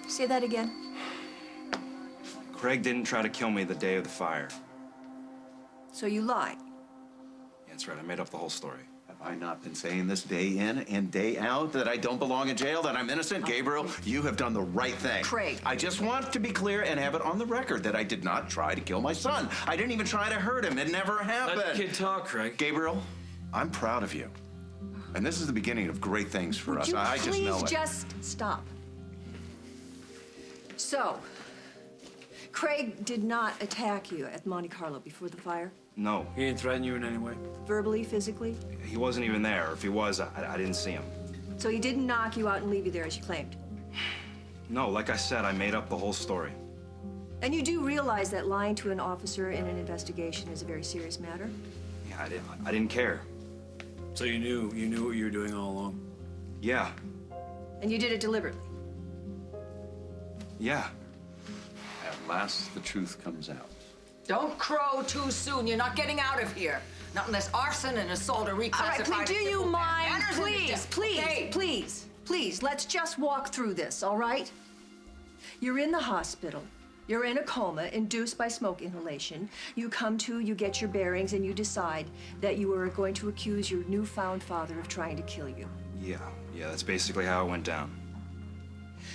Say that again. Craig didn't try to kill me the day of the fire. So you lied. Yeah, that's right. I made up the whole story. Have I not been saying this day in and day out, that I don't belong in jail, that I'm innocent? Gabriel, you have done the right thing. Craig. I just want to be clear and have it on the record that I did not try to kill my son. I didn't even try to hurt him. It never happened. Let the kid talk, Craig. Gabriel, I'm proud of you. And this is the beginning of great things for us. I just know it. Please just stop. So, Craig did not attack you at Monte Carlo before the fire? No, He didn't threaten you in any way? Verbally, physically? he wasn't even there. If he was, I didn't see him. So he didn't knock you out and leave you there as you claimed? No, like I said, I made up the whole story. And you do realize that lying to an officer in an investigation is a very serious matter? Yeah, I didn't care. So you knew what you were doing all along? Yeah, And you did it deliberately? yeah. At last, the truth comes out. Don't crow too soon. You're not getting out of here. Not unless arson and assault are reclassified. All right, please, do as you simple mind? manners and Please, disgust. please, Okay. please, let's just walk through this, all right? You're in the hospital. You're in a coma induced by smoke inhalation. You come to, you get your bearings, and you decide that you are going to accuse your newfound father of trying to kill you. Yeah, that's basically how it went down.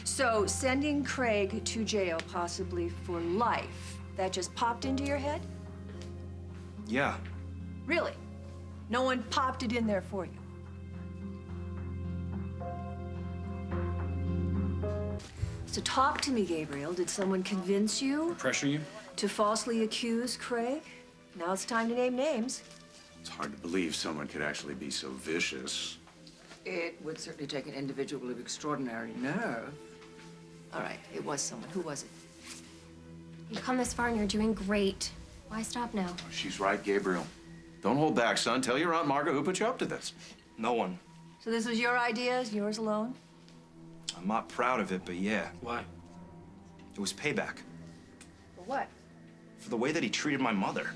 So sending Craig to jail, possibly for life, that just popped into your head? Yeah, Really? No one popped it in there for you? So talk to me, Gabriel. Did someone convince you Pressure you? to falsely accuse Craig? Now it's time to name names. It's hard to believe someone could actually be so vicious. It would certainly take an individual of extraordinary nerve. All right, it was someone. Who was it? You've come this far and you're doing great. Why stop now? She's right, Gabriel. Don't hold back, son. Tell your Aunt Margo who put you up to this. no one. So this was your idea, yours alone? I'm not proud of it, but yeah, Why? it was payback For what? for the way that he treated my mother.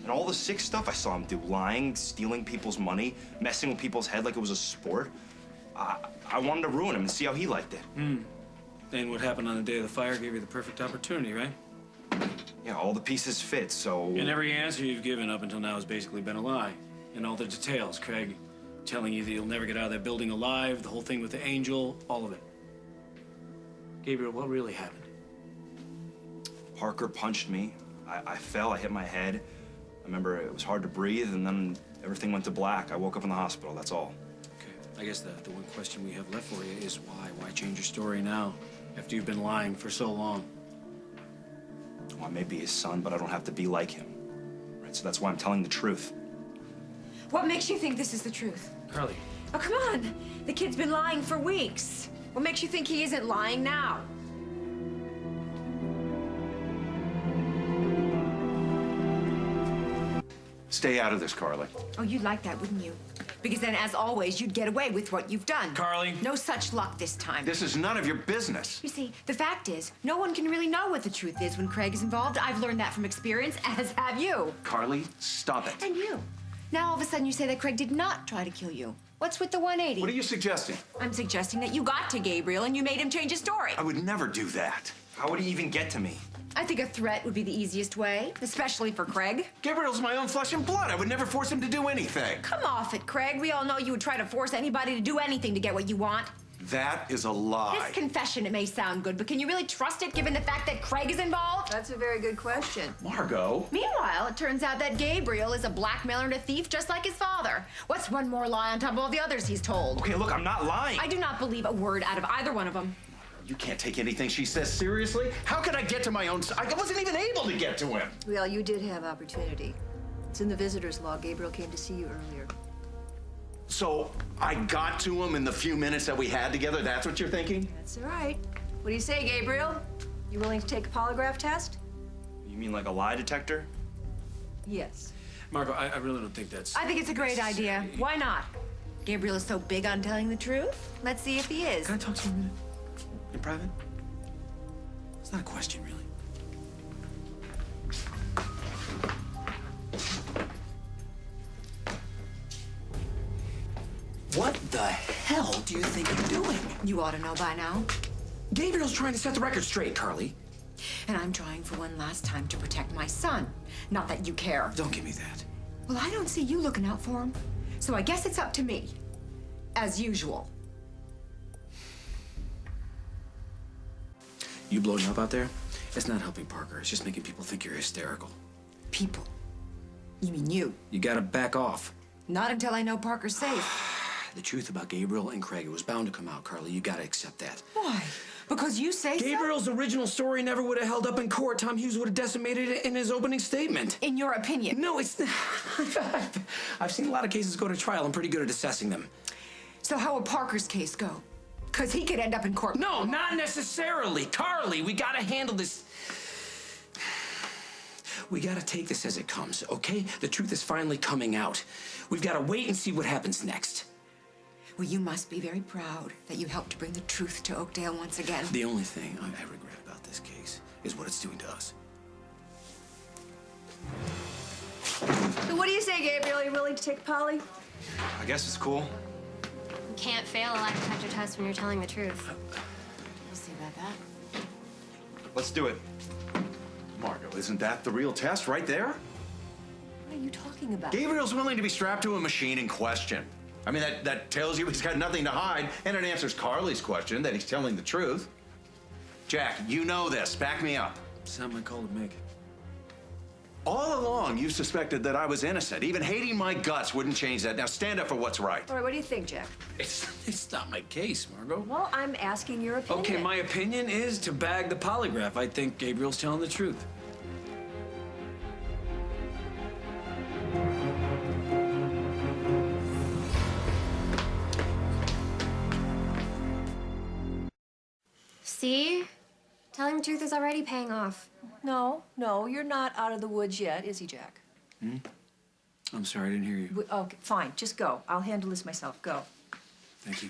And all the sick stuff I saw him do, lying, stealing people's money, messing with people's head like it was a sport. I wanted to ruin him and see how he liked it. And what happened on the day of the fire gave you the perfect opportunity, right? Yeah, all the pieces fit, so... And every answer you've given up until now has basically been a lie. And all the details, Craig telling you that you'll never get out of that building alive, the whole thing with the angel, all of it. Gabriel, what really happened? Parker punched me. I fell, I hit my head. I remember it was hard to breathe, and then everything went to black. I woke up in the hospital, that's all. Okay, I guess the one question we have left for you is why? Why change your story now, after you've been lying for so long? Well, I may be his son, but I don't have to be like him. Right, so that's why I'm telling the truth. What makes you think this is the truth? Carly. Oh, come on. The kid's been lying for weeks. What makes you think he isn't lying now? Stay out of this, Carly. Oh, you'd like that, wouldn't you? Because then, as always, you'd get away with what you've done. Carly. No such luck this time. This is none of your business. You see, the fact is, no one can really know what the truth is when Craig is involved. I've learned that from experience, as have you. Carly, stop it. And you. Now, all of a sudden, you say that Craig did not try to kill you. What's with the 180? What are you suggesting? I'm suggesting that you got to Gabriel and you made him change his story. I would never do that. How would he even get to me? I think a threat would be the easiest way, especially for Craig. Gabriel's my own flesh and blood. I would never force him to do anything. Come off it, Craig. We all know you would try to force anybody to do anything to get what you want. That is a lie. This confession, it may sound good, but can you really trust it given the fact that Craig is involved? That's a very good question. Margo. Meanwhile, it turns out that Gabriel is a blackmailer and a thief just like his father. What's one more lie on top of all the others he's told? Okay, look, I'm not lying. I do not believe a word out of either one of them. You can't take anything she says seriously. How could I get to my own son? I wasn't even able to get to him. Well, you did have opportunity. It's in the visitor's log. Gabriel came to see you earlier. So I got to him in the few minutes that we had together. That's what you're thinking? That's all right. What do you say, Gabriel? You willing to take a polygraph test? You mean like a lie detector? Yes. Margo, I really don't think that's... I think it's a great idea. Why not? Gabriel is so big on telling the truth. Let's see if he is. Can I talk to you a minute? In private? It's not a question, really. What the hell do you think you're doing? You ought to know by now. Gabriel's trying to set the record straight, Carly. And I'm trying for one last time to protect my son. Not that you care. Don't give me that. Well, I don't see you looking out for him. So I guess it's up to me. As usual. You blowing up out there? It's not helping Parker. It's just making people think you're hysterical. People. You mean you? You gotta back off. Not until I know Parker's safe. The truth about Gabriel and Craig, it was bound to come out, Carly. You gotta accept that. Why? Because you say so? Gabriel's original story never would have held up in court. Tom Hughes would have decimated it in his opening statement. In your opinion? No, it's... I've seen a lot of cases go to trial. I'm pretty good at assessing them. So how will Parker's case go? Because he could end up in court. No, not necessarily. Carly, we gotta handle this. We gotta take this as it comes, okay? The truth is finally coming out. We've gotta wait and see what happens next. Well, you must be very proud that you helped to bring the truth to Oakdale once again. The only thing I regret about this case is what it's doing to us. So what do you say, Gabriel? Are you willing to take Polly? I guess it's cool. You can't fail a lie detector test when you're telling the truth. We'll see about that. Let's do it. Margo, isn't that the real test right there? What are you talking about? Gabriel's willing to be strapped to a machine in question. I mean, that tells you he's got nothing to hide, and it answers Carly's question that he's telling the truth. Jack, you know this. Back me up. It's not my call to make. All along, you suspected that I was innocent. Even hating my guts wouldn't change that. Now stand up for what's right. All right, what do you think, Jack? It's not my case, Margo. Well, I'm asking your opinion. Okay, my opinion is to bag the polygraph. I think Gabriel's telling the truth. See? Telling the truth is already paying off. No, you're not out of the woods yet, is he, Jack? I'm sorry, I didn't hear you. Okay, fine, just go. I'll handle this myself. Go. Thank you.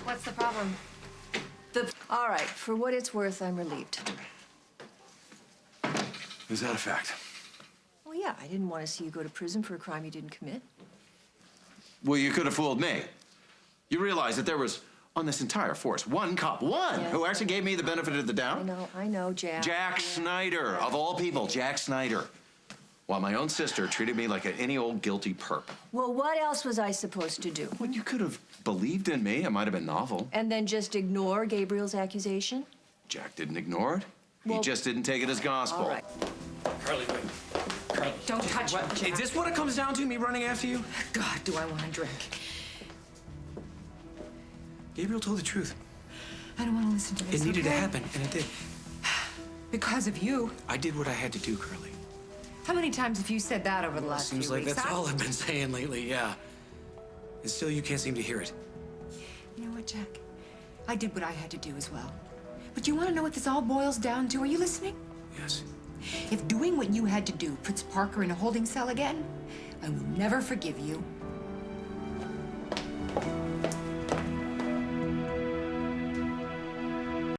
What's the problem? All right, for what it's worth, I'm relieved. Is that a fact? Well, yeah, I didn't want to see you go to prison for a crime you didn't commit. Well, you could have fooled me. You realize that there was, on this entire force, one cop, Yes. who actually gave me the benefit of the doubt? I know, Jack. Jack Snyder, of all people, Jack Snyder. While my own sister treated me like any old guilty perp. Well, what else was I supposed to do? Well, you could have believed in me. It might have been novel. And then just ignore Gabriel's accusation? Jack didn't ignore it. Well, he just didn't take it as gospel. All right. Carly, wait. Carly. Don't touch me, Jack. Is this what it comes down to, me running after you? God, do I want to drink. Gabriel told the truth. I don't want to listen to this, It needed to okay? happen, and it did. Because of you. I did what I had to do, Carly. How many times have you said that over the last Seems few like weeks? that's huh? all I've been saying lately, yeah. And still, you can't seem to hear it. You know what, Jack? I did what I had to do as well. But you want to know what this all boils down to? Are you listening? Yes. If doing what you had to do puts Parker in a holding cell again, I will never forgive you.